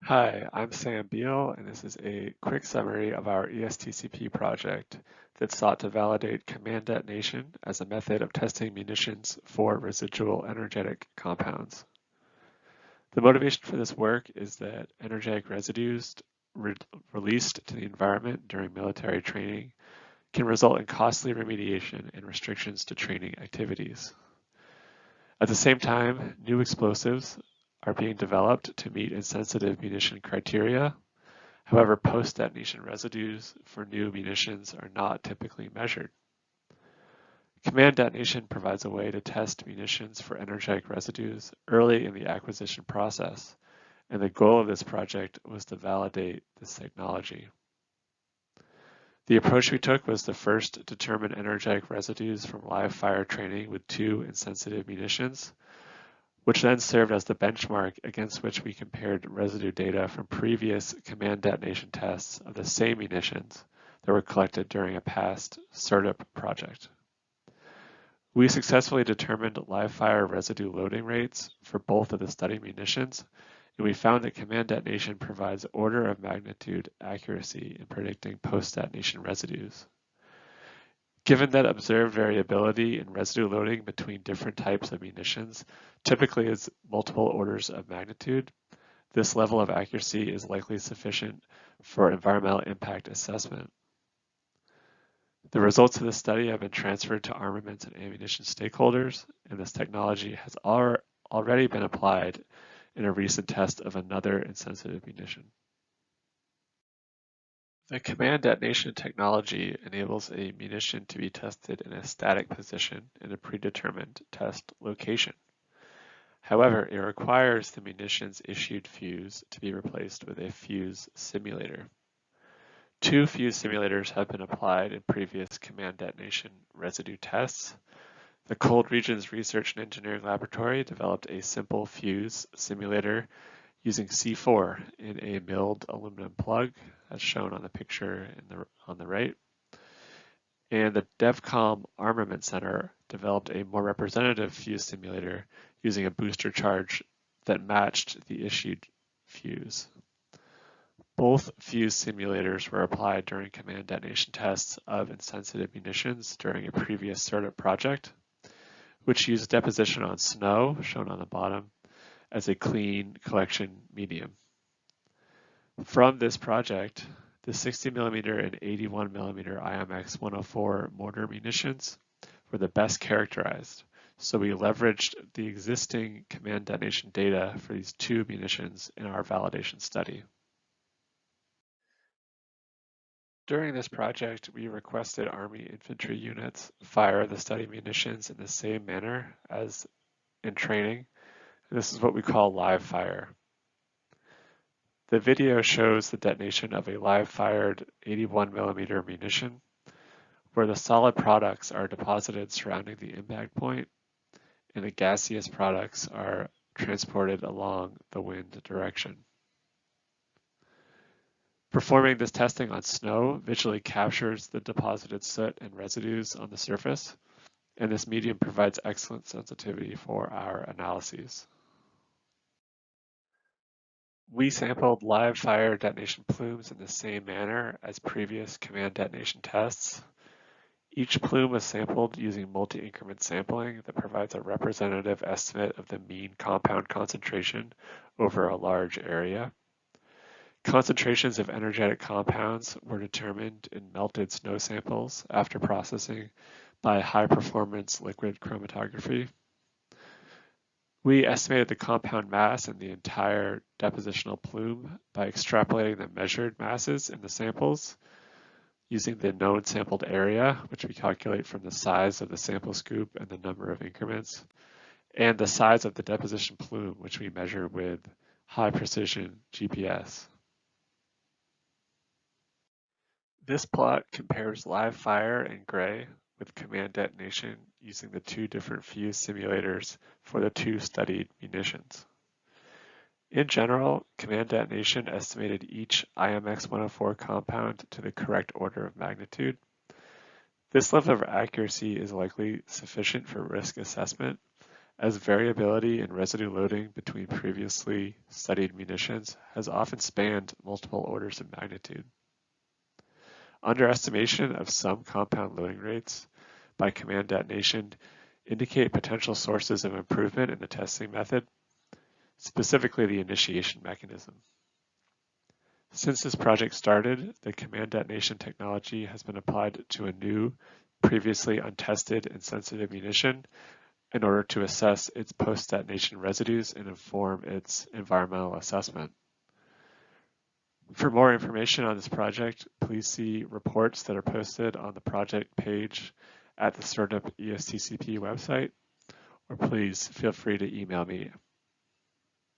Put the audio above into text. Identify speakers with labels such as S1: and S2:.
S1: Hi, I'm Sam Beal, and this is a quick summary of our ESTCP project that sought to validate command detonation as a method of testing munitions for residual energetic compounds. The motivation for this work is that energetic residues released to the environment during military training can result in costly remediation and restrictions to training activities. At the same time, new explosives are being developed to meet insensitive munition criteria. However, post-detonation residues for new munitions are not typically measured. Command detonation provides a way to test munitions for energetic residues early in the acquisition process, and the goal of this project was to validate this technology. The approach we took was to first determine energetic residues from live fire training with two insensitive munitions, which then served as the benchmark against which we compared residue data from previous command detonation tests of the same munitions that were collected during a past CERTIP project. We successfully determined live fire residue loading rates for both of the study munitions, and we found that command detonation provides order of magnitude accuracy in predicting post-detonation residues. Given that observed variability in residue loading between different types of munitions typically is multiple orders of magnitude, this level of accuracy is likely sufficient for environmental impact assessment. The results of this study have been transferred to armaments and ammunition stakeholders, and this technology has already been applied in a recent test of another insensitive munition. The command detonation technology enables a munition to be tested in a static position in a predetermined test location. However, it requires the munition's issued fuse to be replaced with a fuse simulator. Two fuse simulators have been applied in previous command detonation residue tests. The Cold Regions Research and Engineering Laboratory developed a simple fuse simulator using C4 in a milled aluminum plug, as shown on the picture on the right. And the DevCom Armament Center developed a more representative fuse simulator using a booster charge that matched the issued fuse. Both fuse simulators were applied during command detonation tests of insensitive munitions during a previous CERTIP project, which used deposition on snow, shown on the bottom, as a clean collection medium. From this project, the 60mm and 81mm IMX 104 mortar munitions were the best characterized, so we leveraged the existing command detonation data for these two munitions in our validation study. During this project, we requested Army infantry units fire the study munitions in the same manner as in training. This is what we call live fire. The video shows the detonation of a live-fired 81mm munition, where the solid products are deposited surrounding the impact point, and the gaseous products are transported along the wind direction. Performing this testing on snow visually captures the deposited soot and residues on the surface, and this medium provides excellent sensitivity for our analyses. We sampled live fire detonation plumes in the same manner as previous command detonation tests. Each plume was sampled using multi-increment sampling that provides a representative estimate of the mean compound concentration over a large area. Concentrations of energetic compounds were determined in melted snow samples after processing by high-performance liquid chromatography. We estimated the compound mass in the entire depositional plume by extrapolating the measured masses in the samples using the known sampled area, which we calculate from the size of the sample scoop and the number of increments, and the size of the deposition plume, which we measure with high precision GPS. This plot compares live fire in gray with command detonation using the two different fuse simulators for the two studied munitions. In general, command detonation estimated each IMX 104 compound to the correct order of magnitude. This level of accuracy is likely sufficient for risk assessment, as variability in residue loading between previously studied munitions has often spanned multiple orders of magnitude. Underestimation of some compound loading rates by command detonation indicate potential sources of improvement in the testing method, specifically the initiation mechanism. Since this project started, the command detonation technology has been applied to a new, previously untested and sensitive munition in order to assess its post-detonation residues and inform its environmental assessment. For more information on this project, please see reports that are posted on the project page at the Startup ESTCP website, or please feel free to email me